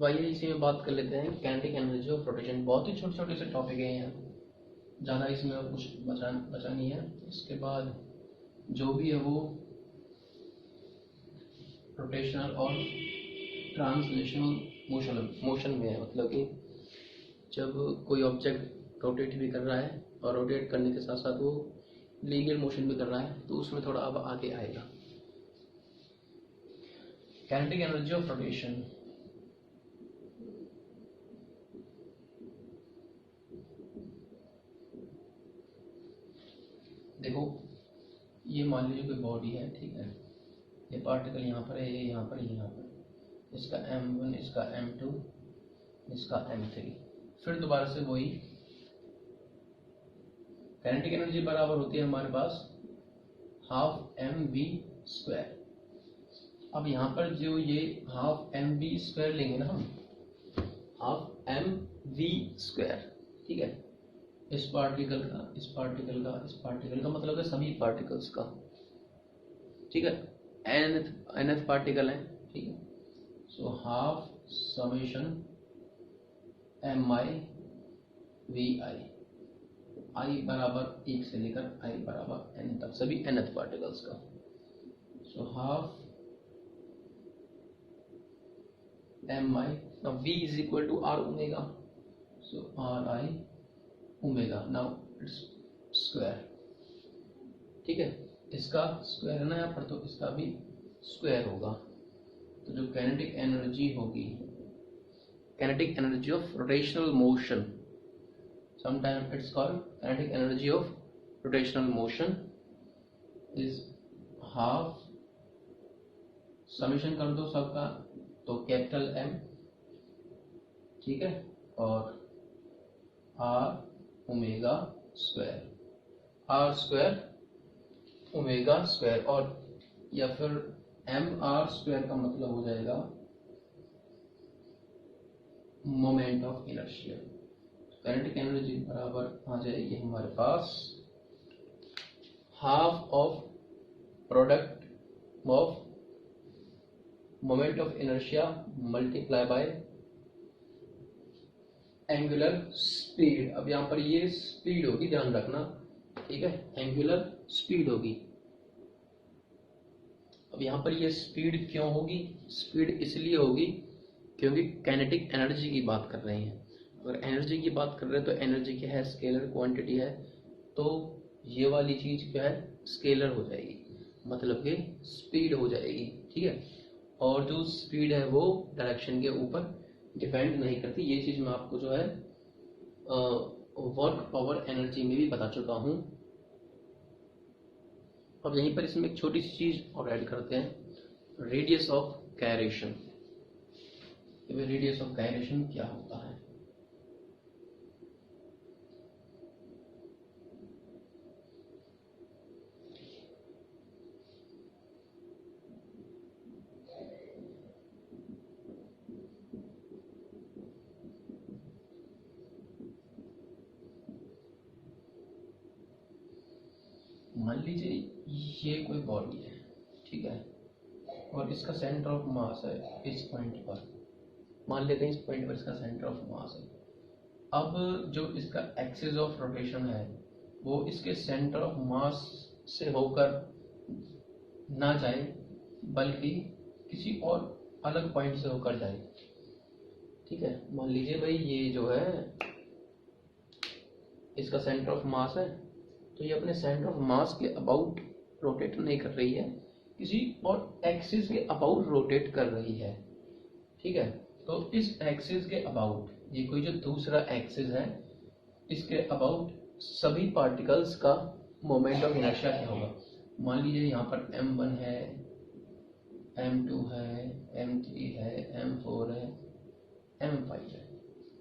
तो आइए इसी में बात कर लेते हैं काइनेटिक एनर्जी ऑफ रोटेशन। बहुत ही छोटे छोटे से टॉपिक है यहाँ, ज़्यादा इसमें कुछ बचा नहीं है। इसके बाद जो भी है वो रोटेशनल और ट्रांसलेशनल मोशन में है, मतलब कि जब कोई ऑब्जेक्ट रोटेट भी कर रहा है और रोटेट करने के साथ साथ वो लीनियर मोशन भी कर रहा है, तो उसमें थोड़ा अब आगे आएगा। काइनेटिक एनर्जी ऑफ रोटेशन, देखो ये मान लीजिए कोई बॉडी है, ठीक है, ये पार्टिकल यहाँ पर है, ये यहाँ पर, यहाँ पर, इसका m1, इसका m2, इसका m3। फिर दोबारा से वही काइनेटिक एनर्जी बराबर होती है हमारे पास हाफ mv²। अब यहाँ पर जो ये हाफ mv² लेंगे ना हम, हाफ mv², ठीक है, इस पार्टिकल का, इस पार्टिकल का, इस पार्टिकल का, मतलब है सभी पार्टिकल्स का, ठीक है, nth पार्टिकल है, ठीक है। So half summation mi vi, i बराबर 1 से लेकर i बराबर n तक सभी nth पार्टिकल्स का। So half mi, v is equal to r omega, so r i omega, now it's square, ठीक है, इसका स्क्वायर है ना यहाँ पर, तो इसका भी स्क्वायर होगा। तो जो काइनेटिक एनर्जी होगी, kinetic energy of rotational motion, sometime it's called kinetic energy of rotational motion, is half, summation कर दो सबका, तो कैपिटल M, ठीक है, और r omega square, r square omega square, और या फिर mr² का मतलब हो जाएगा moment of inertia. Kinetic energy बराबर आ जाएगी हमारे पास half of product of moment of inertia multiply by angular speed. अब यहाँ पर ये स्पीड होगी, ध्यान रखना, ठीक है, एंगुलर स्पीड होगी। अब यहाँ पर ये स्पीड क्यों होगी? स्पीड इसलिए होगी क्योंकि काइनेटिक एनर्जी की बात कर रहे हैं। अगर एनर्जी की बात कर रहे हैं तो एनर्जी क्या है? स्केलर क्वांटिटी है, तो ये वाली चीज क्या है? स्केलर हो जाएगी, मतलब कि स्पीड हो जाएगी, ठीक है। और जो स्पीड है वो डायरेक्शन के ऊपर डिपेंड नहीं करती। ये चीज मैं आपको जो है वर्क पावर एनर्जी में भी बता चुका हूँ। अब यहीं पर इसमें एक छोटी सी चीज और ऐड करते हैं, radius of gyration. Radius of gyration क्या होता है? मान लीजिए ये कोई बॉडी है, ठीक है, और इसका सेंटर ऑफ मास है इस पॉइंट पर, मान लेते हैं इस पॉइंट पर इसका सेंटर ऑफ मास है। अब जो इसका एक्सिस ऑफ रोटेशन है वो इसके सेंटर ऑफ मास से होकर ना जाए, बल्कि किसी और अलग पॉइंट से होकर जाए, ठीक है। मान लीजिए भाई ये जो है इसका सेंटर ऑफ मास है, तो ये अपने सेंटर ऑफ मास के अबाउट रोटेट नहीं कर रही है, किसी और एक्सिस के अबाउट रोटेट कर रही है, ठीक है। तो इस एक्सिस के अबाउट, ये कोई जो दूसरा एक्सिस है, इसके अबाउट सभी पार्टिकल्स का मोमेंट ऑफ इनर्शिया क्या होगा? मान लीजिए यहाँ पर m1 है, m2 है, m3 है, m4 है, m5 है,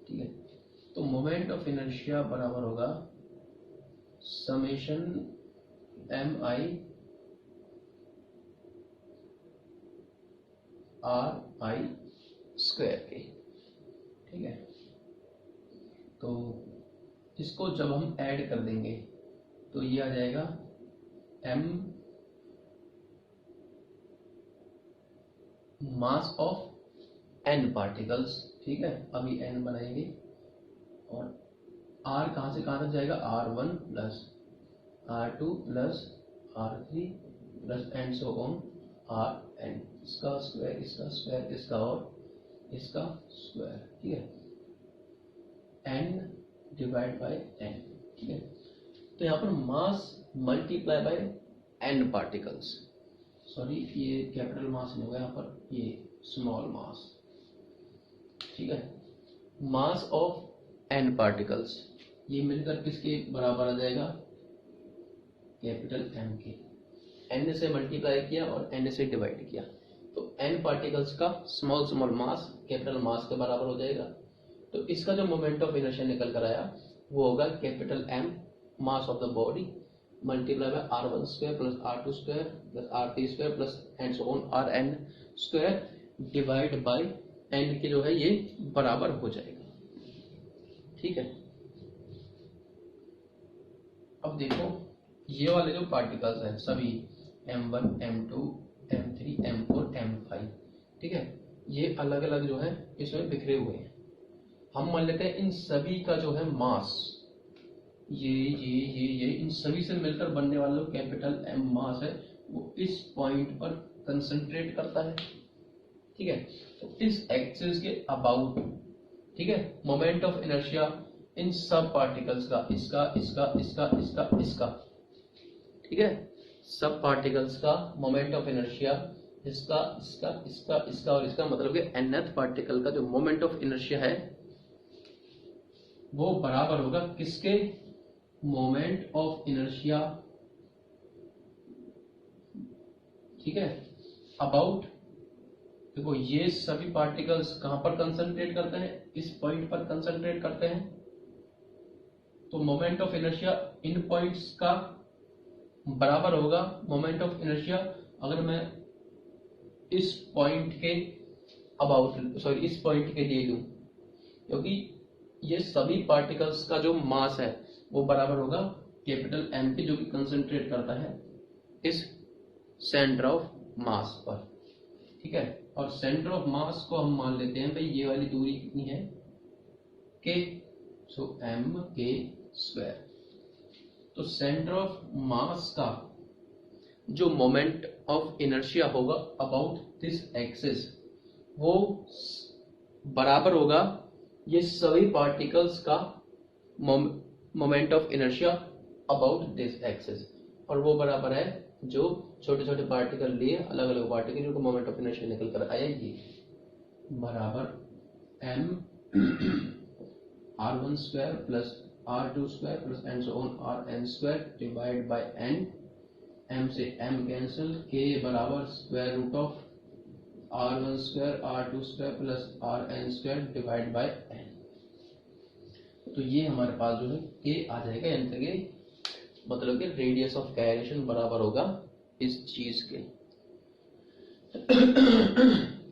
ठीक है। तो मोमेंट ऑफ इनर्शिया बराबर होगा समेशन mi ri स्क्वायर के, ठीक है। तो इसको जब हम ऐड कर देंगे तो ये आ जाएगा m mass of n particles ठीक है, अभी n बनाएंगे और r कहाँ से कहाँ तक जाएगा, r1 plus r2 plus r3 plus and so on rn, इसका स्क्वायर इसका स्क्वायर इसका और इसका स्क्वायर, ठीक है, n डिवाइड बाय n, ठीक है। तो यहाँ पर मास multiply bye n particles, sorry ये कैपिटल मास नहीं होगा यहाँ पर, ये स्मॉल मास, ठीक है, मास ऑफ n पार्टिकल्स, ये मिलकर किसके बराबर आ जाएगा, कैपिटल M के, n से मल्टीप्लाई किया और n से डिवाइड किया, तो n पार्टिकल्स का स्मॉल स्मॉल मास कैपिटल मास के बराबर हो जाएगा। तो इसका जो मोमेंट ऑफ इनर्शिया निकल कर आया वो होगा capital M mass of the body multiply by r1 square plus r2 square plus r3 square plus and so on rn square divide by n के जो है ये बराबर हो जाएगा, ठीक है। अब देखो ये वाले जो पार्टिकल्स हैं सभी m1 m2 m3 m4 m5, ठीक है, ये अलग अलग जो है इसमें बिखरे हुए हैं। हम मान लेते हैं इन सभी का जो है मास, ये इन सभी से मिलकर बनने वाला जो कैपिटल M मास है वो इस पॉइंट पर कंसंट्रेट करता है, ठीक है। तो इस एक्सिस के अबाउट, ठीक है, मोमेंट ऑफ इनर्शिया इन सब पार्टिकल्स का, इसका इसका इसका इसका इसका, ठीक है, सब पार्टिकल्स का मोमेंट ऑफ इनर्शिया इसका इसका इसका इसका और इसका, मतलब कि nth पार्टिकल का जो मोमेंट ऑफ इनर्शिया है वो बराबर होगा किसके, मोमेंट ऑफ इनर्शिया, ठीक है, अबाउट, देखो ये सभी पार्टिकल्स कहां पर कंसंट्रेट करते हैं, इस पॉइंट पर कंसंट्रेट करते हैं, तो moment of inertia in points का बराबर होगा मोमेंट ऑफ इनर्शिया अगर मैं इस पॉइंट के अबाउट, सॉरी इस पॉइंट के लिए लूं, क्योंकि ये सभी पार्टिकल्स का जो मास है वो बराबर होगा कैपिटल M के, जो कि कंसंट्रेट करता है इस सेंटर ऑफ मास पर, ठीक है। और सेंटर ऑफ मास को हम मान लेते हैं भाई ये वाली दूरी कितनी है, K, सो M K स्क्वायर। तो सेंटर ऑफ मास का जो मोमेंट ऑफ इनर्शिया होगा अबाउट दिस एक्सिस वो बराबर होगा ये सभी पार्टिकल्स का moment of inertia about this axis, और वो बराबर है जो छोटे छोटे पार्टिकल लिए अलग अलग पार्टिकल जिनको मोमेंट ऑफ इनर्शिया निकल कर आया ये बराबर m r1 square plus r2 square plus and so on rn square divide by n, m से m कैंसिल, k बराबर square root of r1 square r2 square plus rn square divide by n। तो ये हमारे पास जो है k आ जाएगा, यानी कि मतलब कि रेडियस ऑफ गायरेशन बराबर होगा इस चीज के।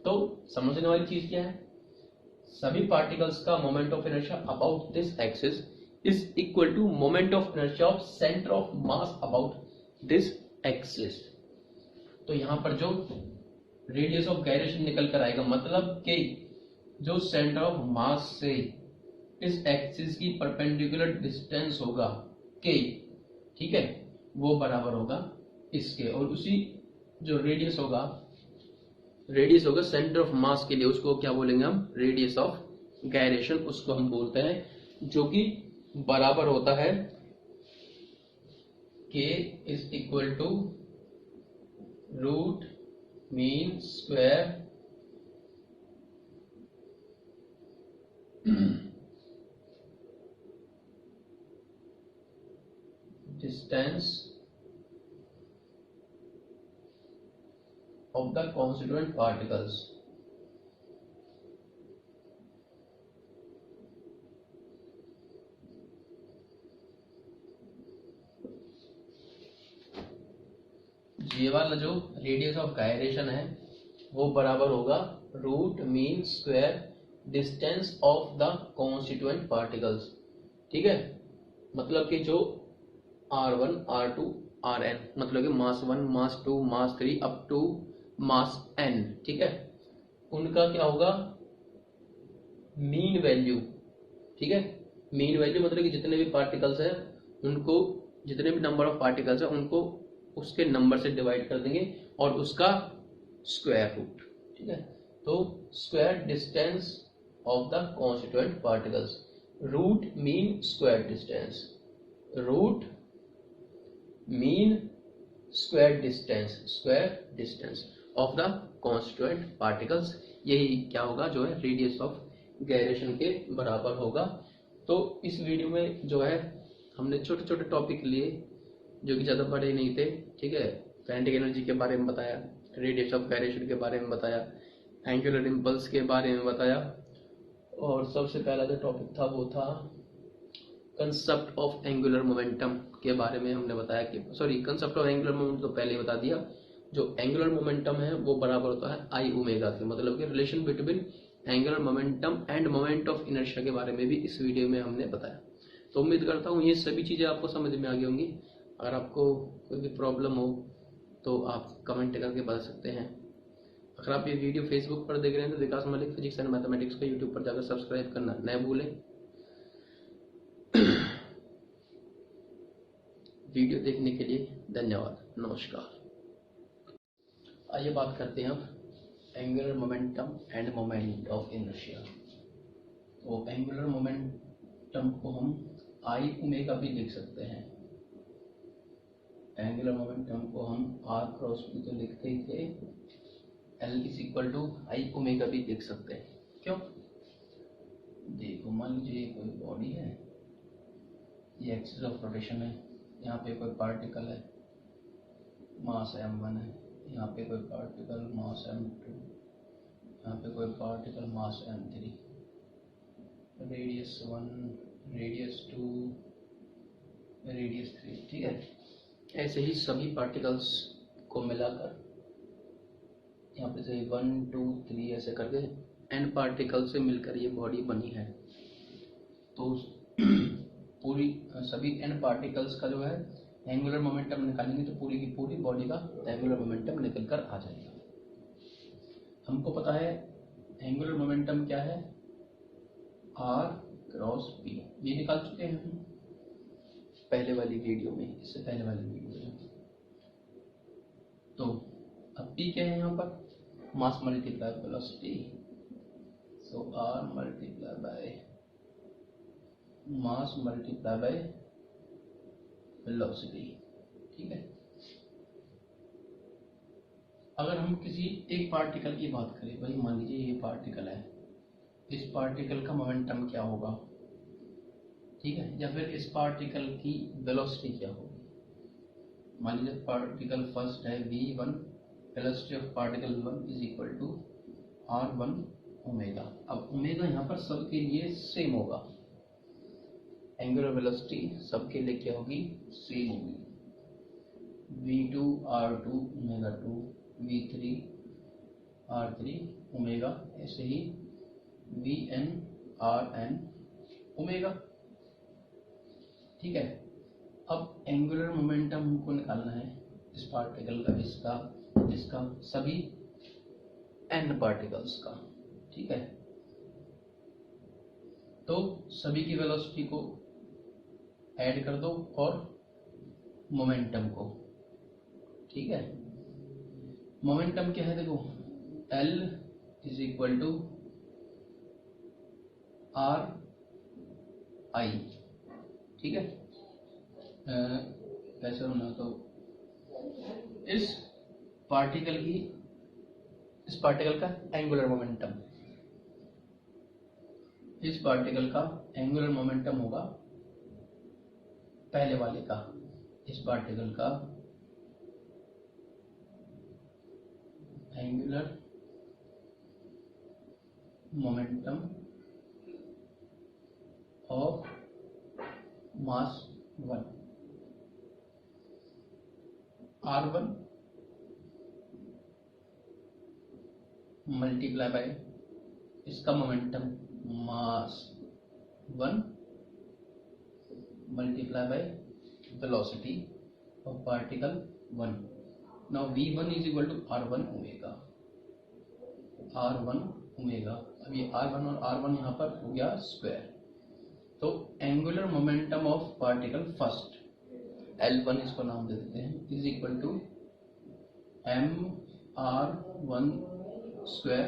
तो समझने वाली चीज क्या है, सभी पार्टिकल्स का moment of inertia about this axis is equal to moment of inertia of centre of mass about this axis. तो यहां पर जो रेडियस ऑफ गायरेशन निकल कर आएगा, मतलब कि जो सेंटर ऑफ मास से इस एक्सिस की परपेंडिकुलर डिस्टेंस होगा k, ठीक है, वो बराबर होगा इसके, और उसी जो रेडियस होगा सेंटर ऑफ मास के लिए, उसको क्या बोलेंगे हम, रेडियस ऑफ गायरेशन उसको हम बोलते हैं, जो कि बराबर होता है k is equal to root mean square distance of the constituent particles। ये वाला जो रेडियस ऑफ गायरेशन है वो बराबर होगा root mean square distance of the constituent particles, ठीक है, मतलब कि जो r1 r2 rn, मतलब कि मास 1 मास 2 मास 3 अप टू मास n, ठीक है, उनका क्या होगा मीन वैल्यू, ठीक है। मीन वैल्यू मतलब कि जितने भी पार्टिकल्स हैं उनको, जितने भी नंबर ऑफ पार्टिकल्स हैं उनको उसके नंबर से डिवाइड कर देंगे और उसका स्क्वायर रूट, ठीक है। तो square distance of the constituent particles, root mean square distance, root mean square distance of the constituent particles, यही क्या होगा जो है रेडियस ऑफ गायरेशन के बराबर होगा। तो इस वीडियो में जो है हमने छोटे छोटे टॉपिक लिए जो कि ज़्यादा बड़े नहीं थे, ठीक है। काइनेटिक एनर्जी के बारे में बताया, रेडियस ऑफ गायरेशन के बारे में बताया, एंगुलर इम्पल्स के बारे में बताया, और सबसे पहला जो टॉपिक था वो था कंसेप्ट ऑफ एंगुलर मोमेंटम के बारे में हमने बताया कि कंसेप्ट ऑफ एंगुलर मोमेंटम तो पहले ही बता दिया। जो एंगुलर मोमेंटम है वो बराबर होता है आई ओमेगा के, मतलब कि relation between angular momentum end moment of inertia के बारे में भी इस वीडियो में हमने बताया। तो उम्मीद करता हूँ ये सभी चीज़ें आपको समझ में आ गई होंगी। अगर आपको कोई भी प्रॉब्लम हो तो आप कमेंट करके बता सकते हैं। अगर आप ये वीडियो फेसबुक पर देख रहे हैं तो विकास मलिक फिजिक्स एंड मैथमेटिक्स को यूट्यूब पर जाकर सब्सक्राइब करना न भूलें। वीडियो देखने के लिए धन्यवाद, नमस्कार। आइए बात करते हैं अब angular momentum end moment of inertia. तो एंगुलर मोमेंटम को हम आई ओमेगा भी लिख सकते हैं, एंगुलर मोमेंटम को हम आर क्रॉस भी तो लिखते ही थे, L is equal to I omega भी लिख सकते हैं। क्यों? देखो मान लीजिए कोई बॉडी है, ये एक्सिस ऑफ रोटेशन है, यहाँ पे कोई पार्टिकल है मास m1 है, यहाँ पे कोई पार्टिकल मास m2, यहाँ पे कोई पार्टिकल मास m3, रेडियस 1, रेडियस 2, रेडियस 3, ठीक है। ऐसे ही सभी पार्टिकल्स को मिलाकर यहाँ पे से 1 2 3 ऐसे करके n पार्टिकल से मिलकर ये बॉडी बनी है। तो पूरी सभी n पार्टिकल्स का जो है एंगुलर मोमेंटम निकालेंगे तो पूरी की पूरी बॉडी का एंगुलर मोमेंटम निकल कर आ जाएगा। हमको पता है एंगुलर मोमेंटम क्या है, r क्रॉस p, ये निकाल चुके हैं हम पहले वाली वीडियो में, इससे पहले वाली वीडियो में। तो अब p क्या है यहाँ पर, मास multiply velocity, so r multiply by mass multiply by velocity, ठीक है। अगर हम किसी एक पार्टिकल की बात करें, भाई मान लीजिए ये पार्टिकल है, इस पार्टिकल का मोमेंटम क्या होगा, ठीक है, या फिर इस पार्टिकल की वेलोसिटी क्या होगी। मान लीजिए पार्टिकल फर्स्ट है v1, velocity of particle 1 is equal to r1 omega. अब ओमेगा यहाँ पर सबके लिए सेम होगा, एंगुलर वेलोसिटी सबके लिए क्या होगी, सेम होगी, v2 r2 omega 2, v3 r3 omega, ऐसे ही vn rn ओमेगा, ठीक है। अब एंगुलर मोमेंटम हमको निकालना है इस पार्टिकल का, इसका सभी n पार्टिकल्स का, ठीक है। तो सभी की वेलोसिटी को ऐड कर दो और मोमेंटम को, ठीक है। मोमेंटम क्या है, देखो L is equal to R I, ठीक है। कैसे होना, तो इस पार्टिकल का एंगुलर मोमेंटम, इस पार्टिकल का एंगुलर मोमेंटम होगा पहले वाले का, इस पार्टिकल का angular momentum of mass 1, r1 multiply by इसका momentum mass 1 multiply by velocity of particle 1। Now v1 is equal to r1 omega, r1 omega. अब ये r1 और r1 यहाँ पर हो गया स्क्वायर। तो angular momentum of particle first L1 इसको नाम दे देते हैं, is equal to mr1 square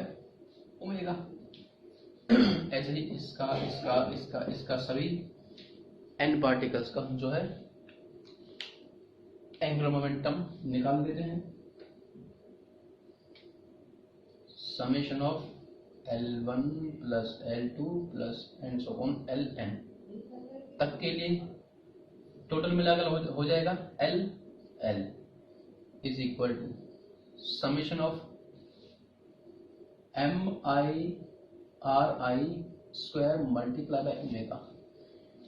omega. ऐसे ही इसका इसका इसका इसका सभी n पार्टिकल्स का हम जो है एंगुलर मोमेंटम निकाल देते हैं। Summation of L1 plus L2 plus and so on Ln तक के लिए टोटल मिलाकर हो जाएगा L is equal to summation of MI square multiply by omega.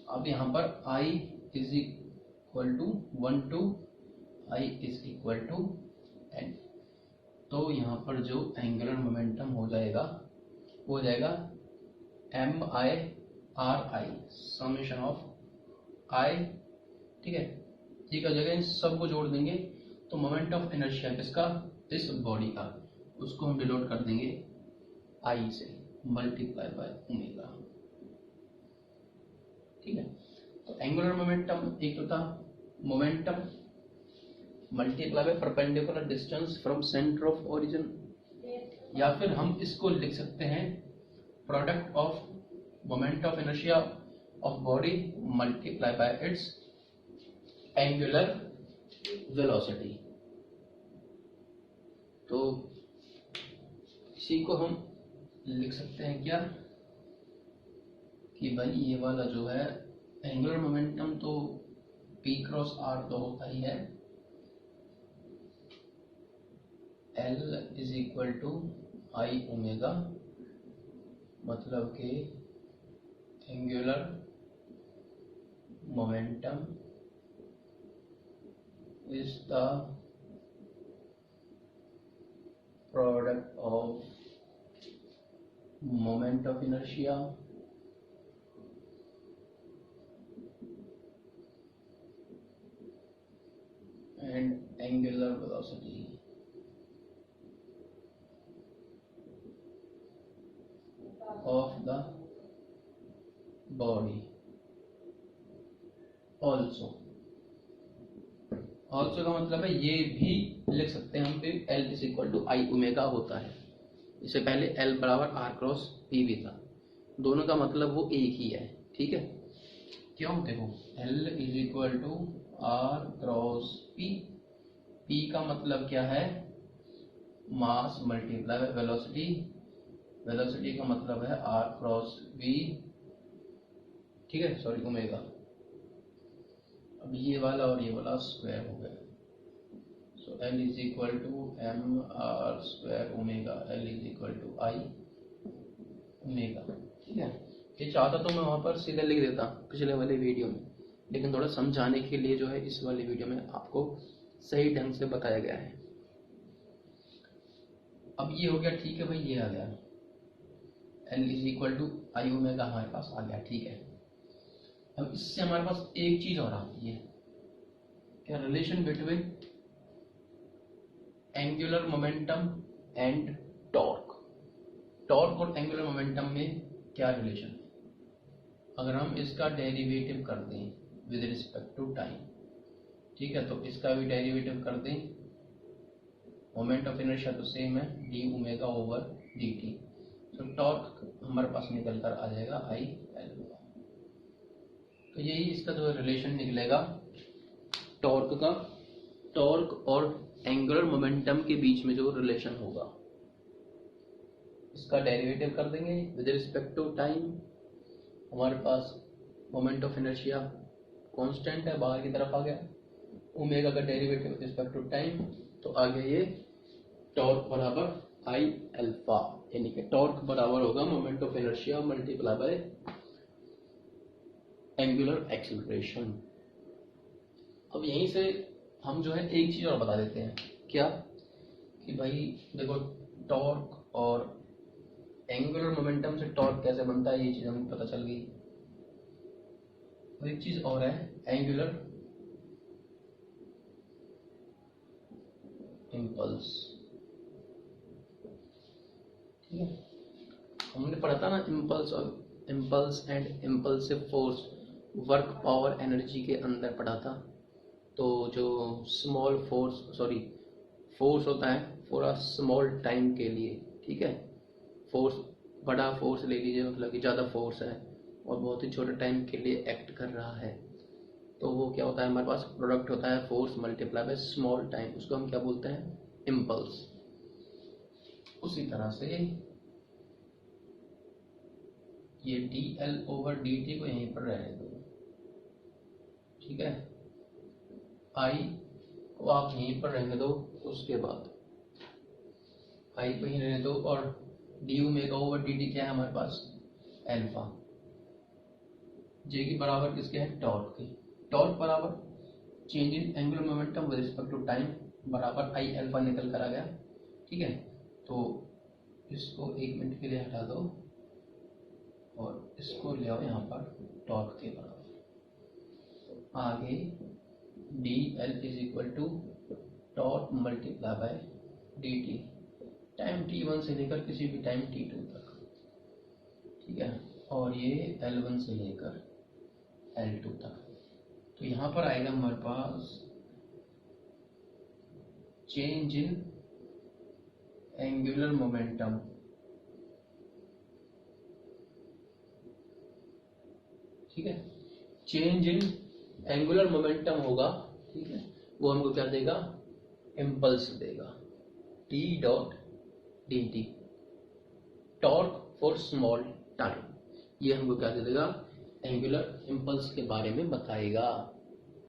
अब यहाँ पर I is equal to 1 to I is equal to N। तो यहाँ पर जो एंगुलर मोमेंटम हो जाएगा वो हो जाएगा MI समेशन ऑफ I, ठीक है। ये क्या जगह इन सबको जोड़ देंगे तो मोमेंट ऑफ इनर्शिया किसका, इस बॉडी का, उसको हम डिनोट कर देंगे I से मल्टीप्लाई बाय ओमेगा, ठीक है। तो एंगुलर मोमेंटम एक तो था momentum multiply by perpendicular distance from centre of origin, या फिर हम इसको लिख सकते हैं product of moment of inertia of body multiply by it's angular velocity. तो इसी को हम लिख सकते हैं क्या कि भाई ये वाला जो है एंगुलर मोमेंटम तो P क्रॉस R तो होता ही है, L is equal to I omega, मतलब कि angular momentum is the product of moment of inertia and angular velocity of the body also का मतलब है ये भी लिख सकते हैं हम पे L is equal to I omega होता है। इससे पहले L बराबर R क्रॉस P भी था, दोनों का मतलब वो एक ही है, ठीक है। क्यों, देखो L is equal to R cross P, P का मतलब क्या है, mass multiply by velocity, velocity का मतलब है R क्रॉस V, ठीक है, सॉरी ओमेगा। अब ये वाला और ये वाला स्क्वायर हो गया, so L is equal to MR square omega, L is equal to I omega, ठीक है। ये चाहता तो मैं वहां पर सीधे लिख देता पिछले वाले वीडियो में, लेकिन थोड़ा समझाने के लिए जो है इस वाले वीडियो में आपको सही ढंग से बताया गया है। अब ये हो गया, ठीक है भाई, ये आ गया L is equal to I omega हमारे पास आ गया, ठीक है। अब इससे हमारे पास एक चीज और आती है, क्या, relation between angular momentum and torque. Torque और एंगुलर मोमेंटम में क्या रिलेशन है, अगर हम इसका डेरिवेटिव कर दें विद रिस्पेक्ट टू टाइम, ठीक है, तो इसका भी डेरिवेटिव कर दें, मोमेंट ऑफ इनर्शिया तो सेम है D omega over D T, तो टॉर्क हमारे पास निकल कर आ जाएगा I L। तो यही इसका जो रिलेशन निकलेगा टॉर्क का, टॉर्क और एंगुलर मोमेंटम के बीच में जो रिलेशन होगा, इसका डेरिवेटिव कर देंगे विद रिस्पेक्ट टू टाइम। हमारे पास मोमेंट ऑफ इनर्शिया कांस्टेंट है, बाहर की तरफ आ गया, ओमेगा का derivative with respect to time, तो आ गया ये टॉर्क बराबर I अल्फा, यानी कि टॉर्क बराबर होगा moment of inertia multiply by angular acceleration. अब यहीं से हम जो है एक चीज और बता देते हैं, क्या, कि भाई देखो टॉर्क और एंगुलर मोमेंटम से टॉर्क कैसे बनता है, ये चीज हमें पता चल गई। और एक चीज और है, एंगुलर इम्पल्स, ठीक है। हमने पढ़ा था ना, impulse and impulsive force, work power energy के अंदर पढ़ा था। तो जो स्मॉल फोर्स होता है फॉर अ स्मॉल टाइम के लिए, ठीक है, फोर्स, बड़ा फोर्स ले लीजिए, मतलब कि ज़्यादा फोर्स है और बहुत ही छोटे टाइम के लिए एक्ट कर रहा है, तो वो क्या होता है, हमारे पास प्रोडक्ट होता है force multiply by small time, उसको हम क्या बोलते हैं, इम्पल्स। उसी तरह से ये dl/dt को यहीं पर रहने दो, ठीक है, I को आप यहीं पर रहने दो, उसके बाद I को यहीं रहने दो, और du/dt क्या है हमारे पास, अल्फा, J की बराबर किसके है, टॉर्क की, टॉर्क बराबर change in angular momentum with respect to time बराबर I अल्फा निकल कर आ गया, ठीक है। तो इसको 1 मिनट के लिए हटा दो और इसको ले आओ यहाँ पर टॉर्क के बराबर, तो आगे dl is equal to torque multiply by dt, time t1 से लेकर किसी भी टाइम t2 तक, ठीक है, और ये L1 से लेकर L2 तक। तो यहाँ पर आएगा हमारे पास चेंज इन एंगुलर मोमेंटम, ठीक है, चेंज इन एंगुलर मोमेंटम होगा, ठीक है, वो हमको क्या देगा, इम्पल्स देगा, t/dt, torque for small time, ये हमको क्या दे देगा, एंगुलर इम्पल्स के बारे में बताएगा।